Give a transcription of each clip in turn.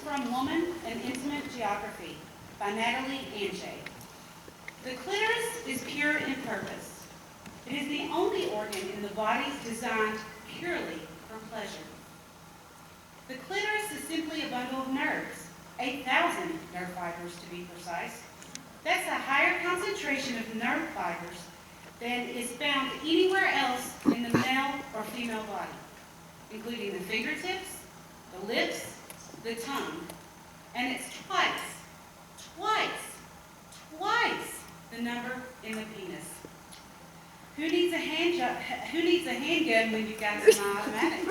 from Woman, An Intimate Geography by Natalie Anche. The clitoris is pure in purpose. It is the only organ in the body designed purely for pleasure. The clitoris is simply a bundle of nerves, 8,000 nerve fibers to be precise. That's a higher concentration of nerve fibers than is found anywhere else in the male or female body, including the fingertips, the lips, the tongue, and it's twice the number in the penis. Who needs a handgun when you've got an automatic?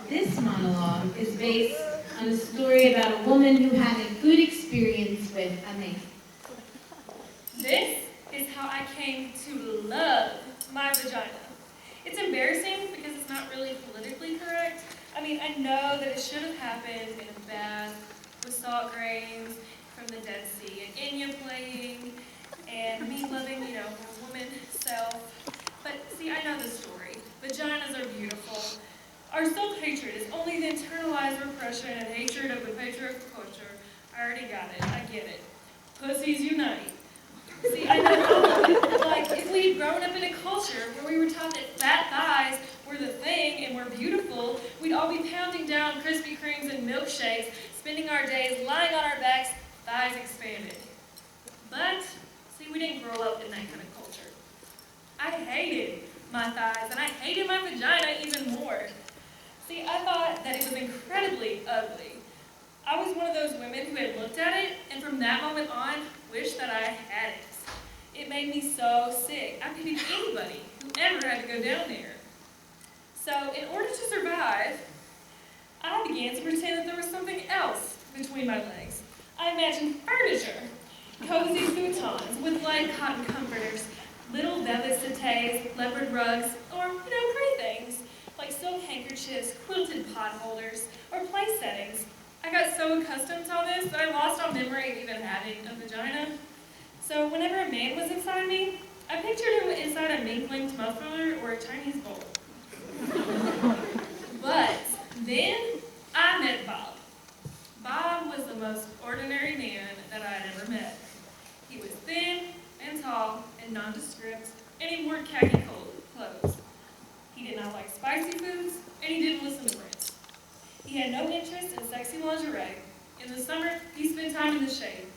This monologue is based on a story about a woman who had a good experience with a man. This is how I came to love my vagina. It's embarrassing because it's not really politically correct. I mean, I know that it should have happened in a bath with salt grains from the Dead Sea and Enya playing and me loving, my woman self. But see, I know the story. Vaginas are beautiful. Our self-hatred is only the internalized repression and hatred of the patriarchal culture. I already got it. I get it. Pussies unite. See, I know, like, if we had grown up in a culture where we were taught that fat thighs were the thing and were beautiful, we'd all be pounding down Krispy Kremes and milkshakes, spending our days lying on our backs, thighs expanded. But, see, we didn't grow up in that kind of culture. I hated my thighs, and I hated my vagina even more. See, I thought that it was incredibly ugly. I was one of those women who had looked at it, and from that moment on, wished that I had it. It made me so sick. I pitied anybody who ever had to go down there. So, in order to survive, I began to pretend that there was something else between my legs. I imagined furniture, cozy futons with light cotton comforters, little velvet settees, leopard rugs, or, pretty things, like silk handkerchiefs, quilted pot holders, or place settings. I got so accustomed to all this that I lost all memory of even having a vagina. So whenever a man was inside me, I pictured him inside a mink-linked muffler or a Chinese bowl. But then I met Bob. Bob was the most ordinary man that I had ever met. He was thin and tall and nondescript, and he wore khaki clothes. He did not like spicy foods, and he didn't listen to Prince. He had no interest in sexy lingerie. In the summer, he spent time in the shade.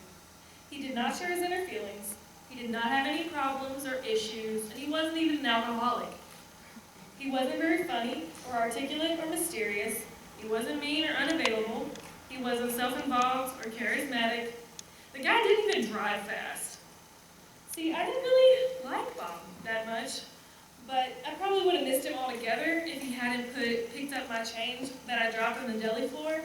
He did not share his inner feelings. He did not have any problems or issues, and he wasn't even an alcoholic. He wasn't very funny or articulate or mysterious. He wasn't mean or unavailable. He wasn't self-involved or charismatic. The guy didn't even drive fast. See, I didn't really like Bob that much, but I probably would have missed him altogether if he hadn't picked up my change that I dropped on the deli floor.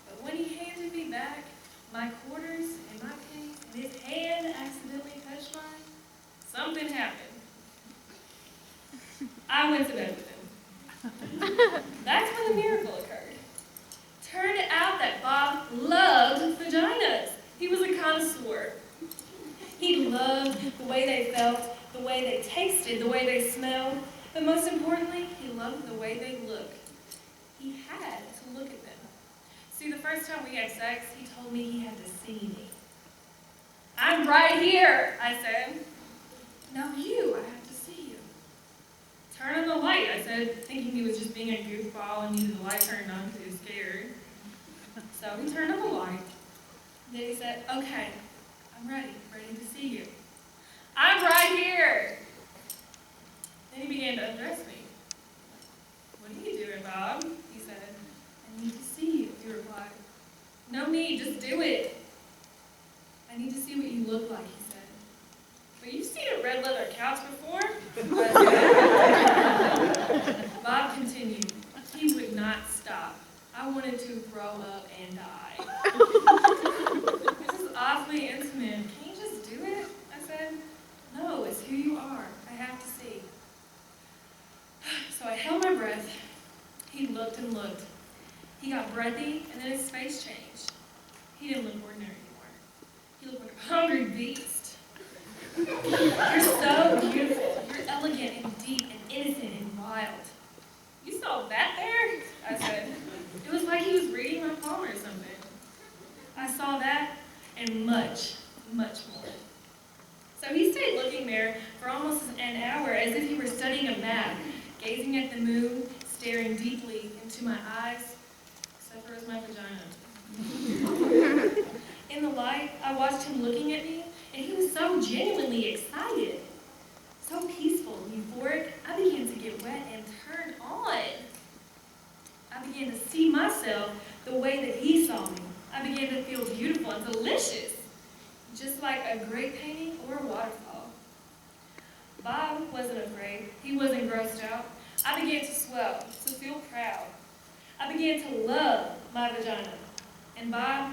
But when he handed me back my quarters and my pennies, and his hand accidentally touched mine, something happened. I went to bed with him. That's when the miracle occurred. Turned out that Bob loved vaginas. He was a connoisseur. He loved the way they felt, the way they tasted, the way they smelled, but most importantly, he loved the way they looked. He had to look at them. See, the first time we had sex, he told me he had to see me. I'm right here, I said. No, I have to see you. Turn on the light, I said, thinking he was just being a goofball and needed the light turned on because he was scared. So he turned on the light. Then he said, okay, I'm ready to see you. I'm right here. Then he began to undress me. What are you doing, Bob? He said. I need to see you, he replied. No need, just do it. I need to see what you look like, he said. But you've seen a red leather couch before? Bob continued. He would not stop. I wanted to throw up and die. This is awfully intimate. Can you just do it? I said. No, it's who you are. I have to see. So I held my breath. He looked and looked. He got breathy, and then his face changed. He didn't look ordinary anymore. You look like a hungry beast. You're so beautiful. You're elegant and deep and innocent and wild. You saw that there? I said. It was like he was reading my palm or something. I saw that and much, much more. So he stayed looking there for almost an hour as if he were studying a map, gazing at the moon, staring deeply into my eyes, except for my vagina. In the light, I watched him looking at me, and he was so genuinely excited. So peaceful and euphoric, I began to get wet and turned on. I began to see myself the way that he saw me. I began to feel beautiful and delicious, just like a great painting or a waterfall. Bob wasn't afraid. He wasn't grossed out. I began to swell, to feel proud. I began to love my vagina. And Bob,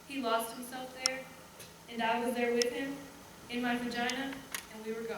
he lost himself there, and I was there with him, in my vagina, and we were gone.